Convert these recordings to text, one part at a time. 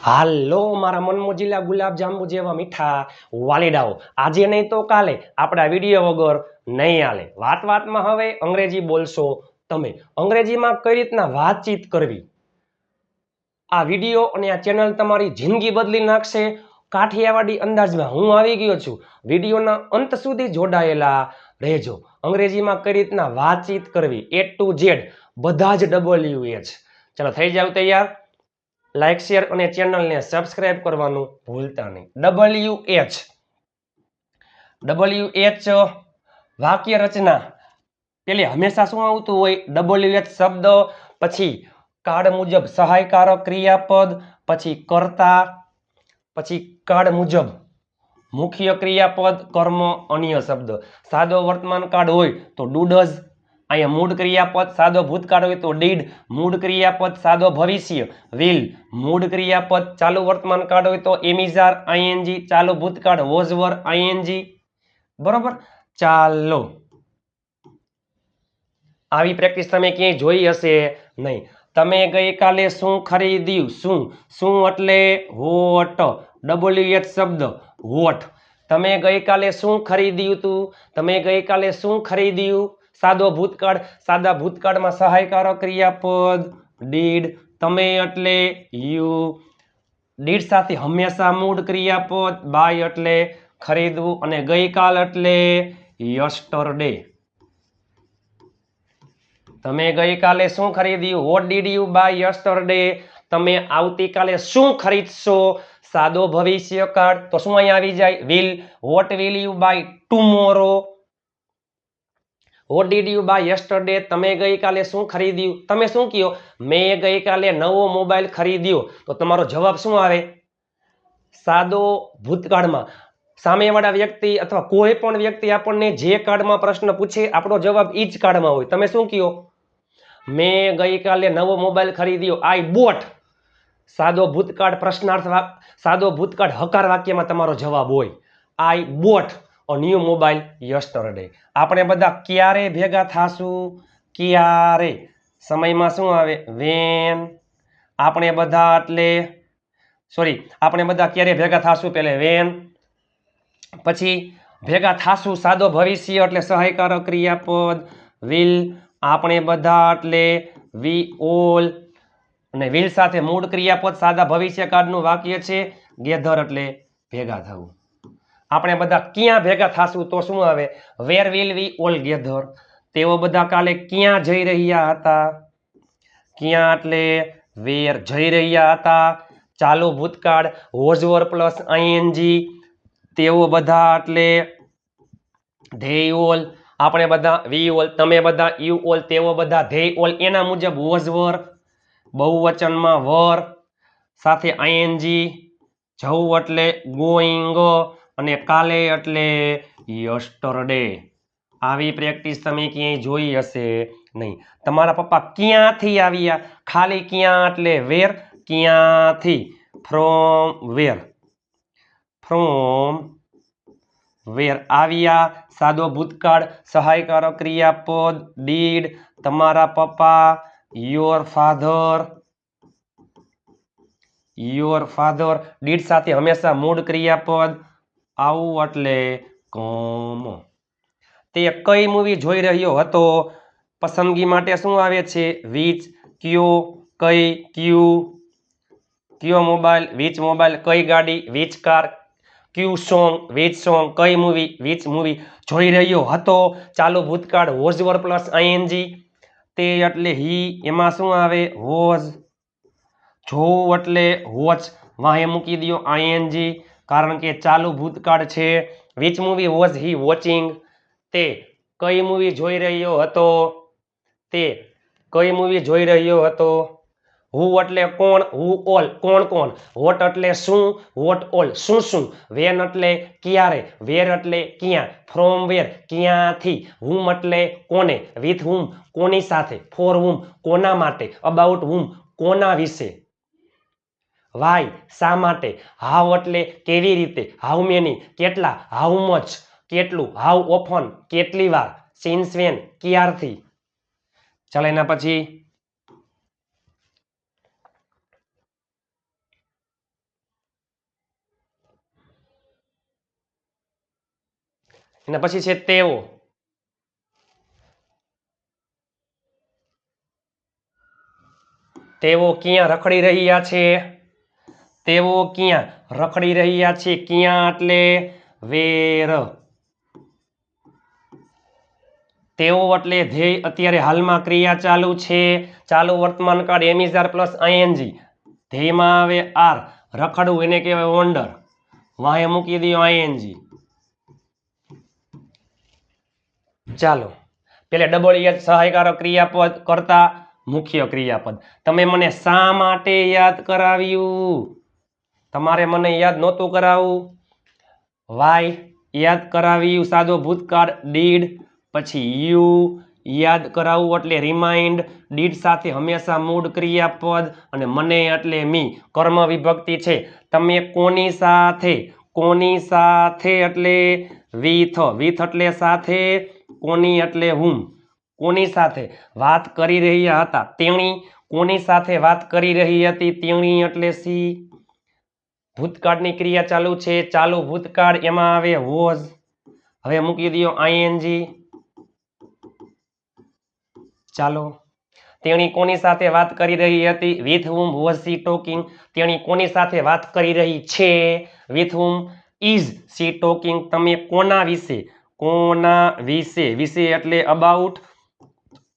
હાલો મારા મનમોજીલા ગુલાબ જાંબુ જેવા મીઠા વાલીડાઓ, આજે નહીં તો કાલે આપણા વિડીયો વગર નહીં હાલે। વાત વાતમાં હવે અંગ્રેજી બોલશો તમે। અંગ્રેજીમાં કઈ રીતના વાતચીત કરવી, આ વિડીયો અને આ ચેનલ તમારી જિંદગી બદલી નાખશે। કાઠિયાવાડી અંદાજમાં હું આવી ગયો છું, વિડીયોના અંત સુધી જોડાયેલા રહેજો। અંગ્રેજીમાં કઈ રીતના વાતચીત કરવી, A to Z બધા જ WH। ચાલો થઈ જાવ તૈયાર। લાઈક શેર અને ચેનલને સબસ્ક્રાઇબ કરવાનું ભૂલતા નહીં। WH વાક્ય રચના પેલી હંમેશા શું આવતું હોય, WH શબ્દ પછી કાર્ડ મુજબ સહાયકારક ક્રિયાપદ, પછી કર્તા, પછી કાર્ડ મુજબ મુખ્ય ક્રિયાપદ, કર્મ, અન્ય શબ્દ। સાદો વર્તમાન કાળ હોય તો ડુ ડઝ, અહીંયા મૂળ ક્રિયાપદ। સાદો ભૂતકાળ હોય તો ડીડ, મૂળ ક્રિયાપદ। સાદો ભવિષ્ય વિલ, મૂળ ક્રિયાપદ। ચાલુ વર્તમાન કાળ હોય તો એમિઝાર, આઈએનજી। ચાલુ ભૂતકાળ વોઝ વર, આઈએનજી। બરોબર, ચાલો આવી પ્રેક્ટિસ તમે ક્યાંય જોઈ હશે નહીં। તમે ગઈકાલે શું ખરીદ્યું, શું એટલે વોટ, WH શબ્દ વોટ। તમે ગઈકાલે શું ખરીદ્યું તું, તમે ગઈકાલે શું ખરીદ્યું। સાદો ભૂતકાળ, સાદા ભૂતકાળમાં સહાયકારક ક્રિયાપદ ડીડ। તમે એટલે યુ, ડીડ સાથે હંમેશા મૂળ ક્રિયાપદ, બાય એટલે ખરીદવું, અને ગઈકાલ એટલે યસ્ટરડે। તમે ગઈકાલે શું ખરીદ્યું, what did you buy yesterday. તમે આવતીકાલે શું ખરીદશો, સાદો ભવિષ્યકાળ, તો શું અહીંયા આવી જાય will, what will you buy tomorrow. What did you buy yesterday, તમે ગઈકાલે શું ખરીદ્યું, તમે શું કહો, મેં ગઈકાલે નવો મોબાઈલ ખરીદ્યો, તો તમારો જવાબ શું આવે, સાદો ભૂતકાળમાં સામેવાળા વ્યક્તિ અથવા કોઈ પણ વ્યક્તિ આપણને જે કાળમાં પ્રશ્ન પૂછે આપણો જવાબ ઈ જ કાળમાં હોય। તમે શું કહો, મેં ગઈકાલે નવો મોબાઈલ ખરીદ્યો, આઈ બોટ। સાદો ભૂતકાળ પ્રશ્નાર્થ સાદો ભૂતકાળ હકાર વાક્યમાં તમારો જવાબ હોય, આઈ bought a new mobile yesterday. આપણે બધા ક્યારે ભેગા થાશું, ક્યારે, સમયમાં શું આવે વેન। આપણે બધા એટલે આપણે બધા ક્યારે ભેગા થાશું, પહેલે વેન, પછી ભેગા થાશું સાદો ભવિષ્ય એટલે સહાયકારક ક્રિયાપદ વિલ। આપણે બધા એટલે વી ઓલ, અને વિલ સાથે મૂળ ક્રિયાપદ સાદા ભવિષ્યકાળનું વાક્ય છે ગેધર એટલે ભેગા થવું। આપણે બધા ક્યાં ભેગા થાશું, તો શું આવે વેર વિલ વી ઓલ ગેધર। તેઓ બધા કાલે ક્યાં જઈ રહ્યા હતા, ક્યાં એટલે વેર, જઈ રહ્યા હતા। ચાલુ ભૂતકાળ વોઝ વર પ્લસ આઈએનજી, તેઓ બધા એટલે ધે ઓલ। આપણે બધા વી ઓલ, તમે બધા યુ ઓલ, તેઓ બધા ધે ઓલ, એના મુજબ વોઝ વર, બહુવચનમાં વર સાથે આઈએનજી, જવું એટલે ગોઈંગ, અને કાલે એટલે યસ્ટરડે। આવી પ્રેક્ટિસ તમે ક્યાંય જોઈ હશે નહીં। તમારા પપ્પા ક્યાંથી આવ્યા, ખાલી ક્યાં એટલે વેર, ક્યાંથી, ફ્રોમ વેર, ફ્રોમ વેર। આવ્યા સાદો ભૂતકાળ સહાયકારક ક્રિયાપદ ડીડ। તમારા પપ્પા your father, your father, did સાથે હંમેશા મૂળ ક્રિયાપદ આવું એટલે કમ। તે કઈ મૂવી જોઈ રહ્યો હતો, પસંદગી માટે શું આવે છે વિચ, કયો, કઈ, કયો મોબાઈલ, વિચ મોબાઈલ, કઈ ગાડી, which car, Q song, which song, કઈ મૂવી, વિચ મૂવી। જોઈ રહ્યો હતો ચાલુ ભૂતકાળ વોઝ વર પ્લસ આઈએનજી, તે એટલે હી, એમાં શું આવે વોઝ। જોવું એટલે વોચ, વાહે મૂકી દો આઈએનજી કારણ કે ચાલુ ભૂતકાળ છે। Which movie was he watching, તે કઈ મૂવી જોઈ રહ્યો હતો, તે કઈ મૂવી જોઈ રહ્યો હતો। હુ એટલે કોણ, હુ ઓલ, કોણ, વોટ એટલે શું, વોટ ઓલ, શું। વેન એટલે ક્યારે, વેર એટલે ક્યાં, ફ્રોમ વેર ક્યાંથી। હુમ એટલે કોને, વિથ હુમ કોની સાથે, ફોર હુમ કોના માટે, અબાઉટ હુમ કોના વિશે। વાય શા માટે, હાઉ એટલે કેવી રીતે, હાઉ મેની કેટલા, હાઉ મચ કેટલું, હાઉ ઓફન કેટલી વાર, સિન્સ વેન ક્યારથી। ચાલો એના પછી અને પછી છે તેઓ. તેઓ ક્યાં રખડી રહ્યા છે? તેઓ ક્યાં રખડી રહ્યા છે? ક્યાં એટલે વેર. તેઓ એટલે ધ્યેય અત્યારે હાલમાં ક્રિયા ચાલુ છે. ચાલુ વર્તમાન કાળ એમિઝાર પ્લસ આઈએનજી. ધ્યેયમાં આવે આર. રખડવું એને કહેવાય વોન્ડર. વાહે મૂકી દો આઈએનજી. ચાલો પેલે ડબલ સહાયકારક ક્રિયાપદ કરતા મુખ્ય ક્રિયાપદ. તમે મને શા માટે યાદ કરાવ્યું? તમારે મને યાદ નહોતું કરાવવું. વાય યાદ કરાવ્યું સાદો ભૂતકાળ ડીડ. પછી યુ યાદ કરાવવું એટલે રિમાઇન્ડ. ડીડ સાથે હંમેશા મૂળ ક્રિયાપદ અને મને એટલે મી કર્મ વિભક્તિ છે. તમે કોની સાથે એટલે વિથ. વિથ એટલે સાથે. કોની એટલે હુમ. કોની સાથે વાત કરી રહ્યા હતા? તેણી. કોની સાથે વાત કરી રહી હતી? તેણી એટલે સી. ભૂતકાળની ક્રિયા ચાલુ છે. ચાલુ ભૂતકાળ એમાં આવે વોઝ. હવે મૂકી દો આઈએનજી. ચાલો તેણી કોની સાથે વાત કરી રહી હતી? With whom was C talking. તેણી કોની સાથે વાત કરી રહી છે? With whom is C talking. તમે કોના વિશે વિશે એટલે અબાઉટ.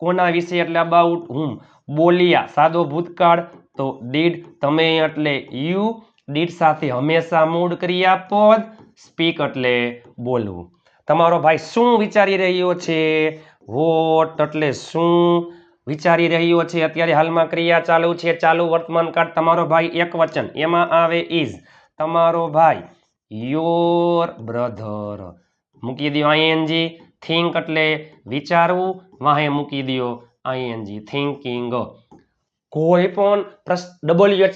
કોના વિશે એટલે અબાઉટ હુમ બોલ્યા સાદો ભૂતકાળ તો ડીડ. તમે એટલે યુ. ડીડ સાથે હંમેશા મૂળ ક્રિયાપદ. સ્પીક એટલે બોલવું. તમારો ભાઈ શું વિચારી રહ્યો છે? વોટ એટલે શું વિચારી રહ્યો છે? અત્યારે હાલમાં ક્રિયા ચાલુ છે. ચાલુ વર્તમાન કાળ તમારો ભાઈ એકવચન એમાં આવે ઇઝ. તમારો ભાઈ યોર બ્રધર. મૂકી દો આઈએનજી. થિંક એટલે વિચારવું. વાહે મૂકી દો આઈએનજી. થિંકિંગ. કોઈ પણ ડબલ્યુએચ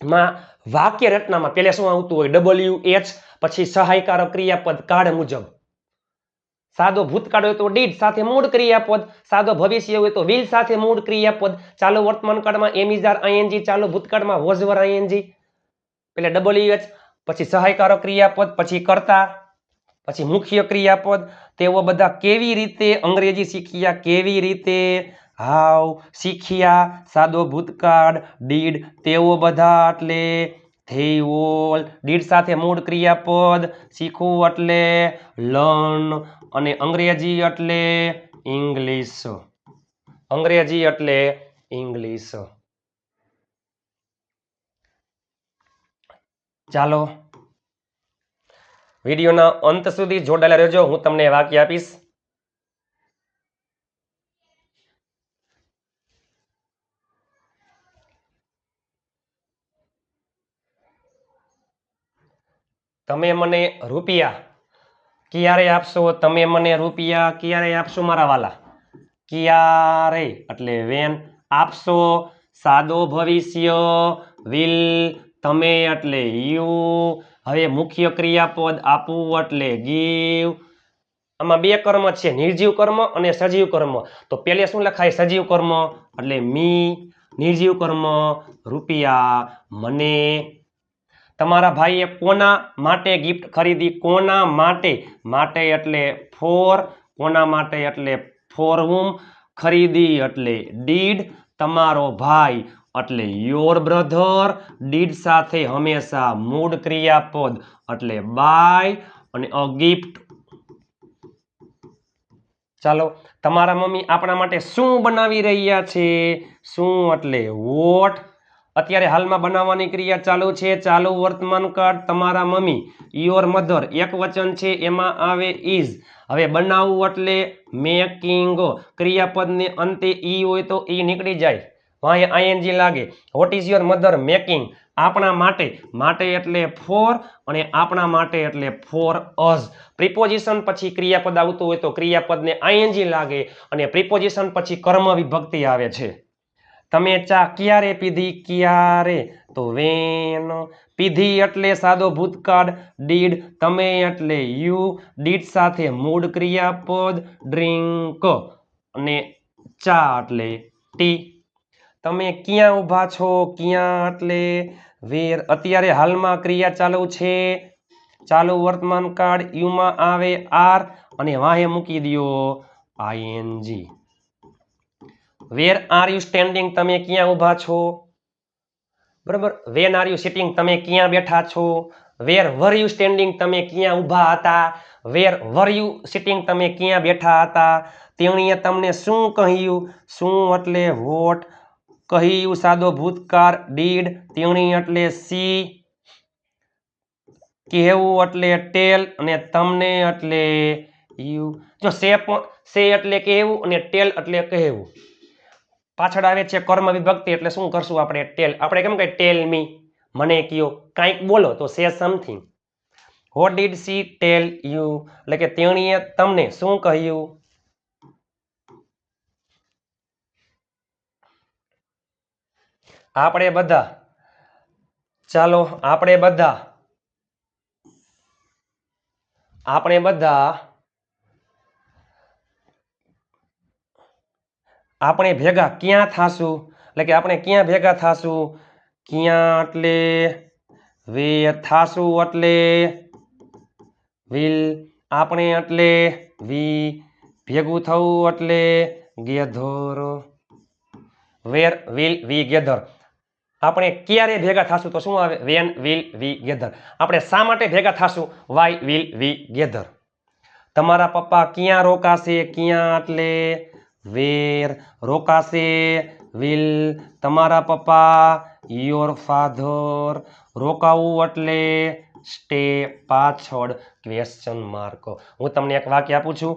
માં વાક્ય રચનામાં પહેલા શું આવતું હોય? WH પછી સહાયકારક ક્રિયાપદ કાળ મુજબ. સાદો ભૂતકાળ હોય તો ડીડ સાથે મૂળ ક્રિયાપદ. સાદો ભવિષ્ય હોય તો વિલ સાથે મૂળ ક્રિયાપદ. ચાલુ વર્તમાન કાળમાં એમિઝાર આઈએનજી. ચાલુ ભૂતકાળમાં વોઝવર આઈએનજી. એટલે WH પછી સહાયકારક ક્રિયાપદ પછી કર્તા પછી મુખ્ય ક્રિયાપદ. તેઓ બધા કેવી રીતે અંગ્રેજી શીખ્યા? કેવી રીતે? હાવ શીખ્યા સાદો ભૂતકાળ ડીડ. તેઓ બધા એટલે they all. ડીડ સાથે મૂળ ક્રિયાપદ. શીખવું એટલે લર્ન. અને અંગ્રેજી એટલે ઇંગ્લિશ. અંગ્રેજી એટલે ઇંગ્લિશ. ચાલો વિડીયોના અંત સુધી જોડાયેલા રહેજો. હું તમને વાક્ય આપીશ. તમે મને રૂપિયા ક્યારે આપશો? તમે મને રૂપિયા ક્યારે આપશો મારા વાલા? ક્યારે એટલે વેન. આપશો સાદો ભવિષ્ય વિલ. તમે એટલે યુ. હવે મુખ્ય ક્રિયાપદ આપવું એટલે ગીવ. આમાં બે કર્મ છે, નિર્જીવ કર્મ અને સજીવ કર્મ. તો પહેલે શું લખાય? સજીવ કર્મ એટલે મી. નિર્જીવ કર્મ રૂપિયા મને. તમારા ભાઈએ કોના માટે ગિફ્ટ ખરીદી? કોના માટે? માટે એટલે ફોર. કોના માટે એટલે ફોર હુમ. ખરીદી એટલે ડીડ. તમારો ભાઈ એટલે યોર બ્રધર. ડીડ સાથે હંમેશા મૂળ ક્રિયાપદ એટલે બાય અને અ ગિફ્ટ. ચાલો તમારા મમ્મી આપણા માટે શું બનાવી રહ્યા છે? શું એટલે વોટ. અત્યારે હાલમાં બનાવવાની ક્રિયા ચાલુ છે. ચાલુ વર્તમાન કાળ તમારા મમ્મી યોર મધર એકવચન છે એમાં આવે ઇઝ. હવે બનાવવું એટલે મેકિંગ. ક્રિયાપદને અંતે ઈ હોય તો ઈ નીકળી જાય. વાંહે આઈએનજી લાગે. What is your mother making? આપણા માટે. માટે એટલે ફોર અને આપણા માટે એટલે ફોર અઝ. પ્રિપોઝિશન પછી ક્રિયાપદ આવતું હોય તો ક્રિયાપદને આઈએનજી લાગે અને પ્રિપોઝિશન પછી કર્મ વિભક્તિ આવે છે. તમે ચા ક્યારે પીધી? ક્યારે તો વેન. પીધી એટલે સાદો ભૂતકાળ ડીડ. તમે એટલે યુ. ડીડ સાથે મૂળ ક્રિયાપદ ડ્રિંક અને ચા એટલે ટી. તમે ક્યાં ઊભા છો? ક્યાં એટલે વેર. અત્યારે હાલમાં ક્રિયા ચાલુ છે. ચાલુ વર્તમાન કાળ યુમાં આવે આર અને વાહે મૂકી દો ING. Where are you standing તમે ક્યાં ઊભા છો? બરાબર. વેન આર યુ સિટિંગ તમે ક્યાં બેઠા છો? વેર વર યુ સ્ટેન્ડિંગ તમે ક્યાં ઊભા હતા? વેર વર યુ સિટિંગ તમે ક્યાં બેઠા હતા? તેણીએ તમને શું કહ્યું? શું એટલે વોટ, કહ્યું સાદો ભૂતકાળ ડીડ, તેણી એટલે સી, કહેવું એટલે ટેલ અને તમને એટલે યુ. જો સે એટલે કહેવું અને ટેલ એટલે કહેવું. પાછળ આવે છે કર્મ વિભક્તિ એટલે શું કરશું આપણે? ટેલ. આપણે કેમ કે ટેલ મી, મને કયો, કંઈક બોલો તો say something. What did she tell you એટલે કે તેણીએ તમને શું કહ્યું? આપણે બધા, ચાલો આપણે આપણે ભેગા ક્યાં થાશું? એટલે કે આપણે ક્યાં ભેગા થાશું? ક્યાં એટલે વેર, થાશું એટલે વિલ, આપણે એટલે વી, ભેગું થવું એટલે gather. Where will we gather. આપણે ક્યારે ભેગા થાશું તો શું આવે? When will we gather. આપણે શા માટે ભેગા થાશું? Why will we gather. તમારા પપ્પા ક્યાં રોકાશે? ક્યાં એટલે વેર, રોકાશે વિલ, તમારા પપ્પા યોર ફાધર, રોકાવું એટલે સ્ટે, પાછળ ક્વેશ્ચન માર્ક. હું તમને એક વાક્ય આપું છું,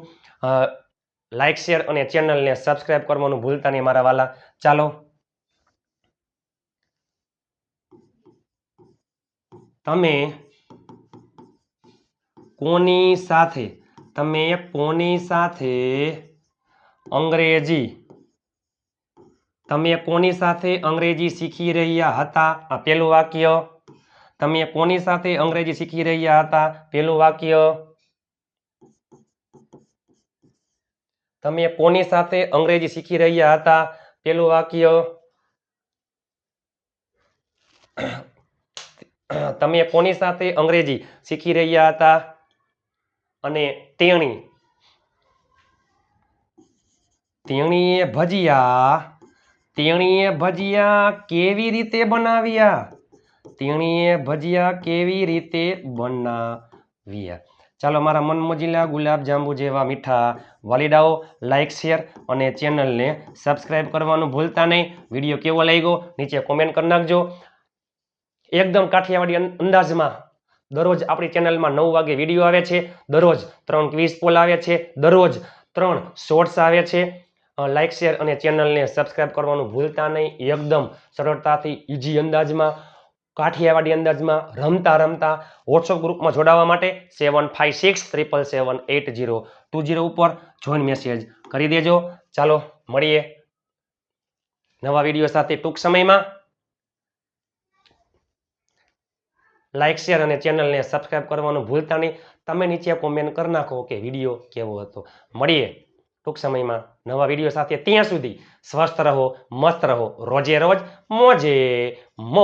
લાઈક શેર અને ચેનલને સબસ્ક્રાઇબ કરવાનું ભૂલતા નહીં મારા વાલા. ચાલો, તમે કોની સાથે અંગ્રેજી શીખી રહ્યા હતા? આ પહેલું વાક્ય. તમે કોની સાથે અંગ્રેજી શીખી રહ્યા હતા? પહેલું વાક્ય. તમે કોની સાથે અંગ્રેજી શીખી રહ્યા હતા? પહેલું વાક્ય. તમે કોની સાથે અંગ્રેજી શીખી રહ્યા હતા? અને તેણીએ ભજીયા કેવી રીતે બનાવ્યા? તેણીએ ભજીયા કેવી રીતે બનાવ્યા? ચાલો મારા મનમોજીલા ગુલાબ જાંબુ જેવા મીઠા વાલીડાઓ, લાઈક શેર અને ચેનલને સબસ્ક્રાઇબ કરવાનું ભૂલતા નહીં. વિડીયો કેવો લાગ્યો નીચે કોમેન્ટ કરી નાખજો. એકદમ કાઠિયાવાડી અંદાજમાં દરરોજ આપણી ચેનલમાં 9 વાગે વિડીયો આવે છે, દરરોજ 3 ક્વિઝ પોલ આવે છે, દરરોજ 3 શોર્ટ્સ આવે છે. લાઈક શેર અને ચેનલને સબસ્ક્રાઇબ કરવાનું ભૂલતા નહીં. એકદમ સરળતાથી ઈઝી અંદાજમાં, કાઠિયાવાડી અંદાજમાં રમતા વોટ્સઅપ ગ્રુપમાં જોડાવા માટે 7567778020 ઉપર જોઈન મેસેજ કરી દેજો. ચાલો મળીએ નવા વિડીયો સાથે ટૂંક સમયમાં. લાઈક શેર અને ચેનલને સબસ્ક્રાઇબ કરવાનું ભૂલતા નહીં. તમે નીચે કોમેન્ટ કરી નાખો કે વિડીયો કેવો હતો. મળીએ ટૂંક સમયમાં નવા વિડીયો સાથે. ત્યાં સુધી સ્વસ્થ રહો, મસ્ત રહો, રોજે રોજ મોજે મોજ.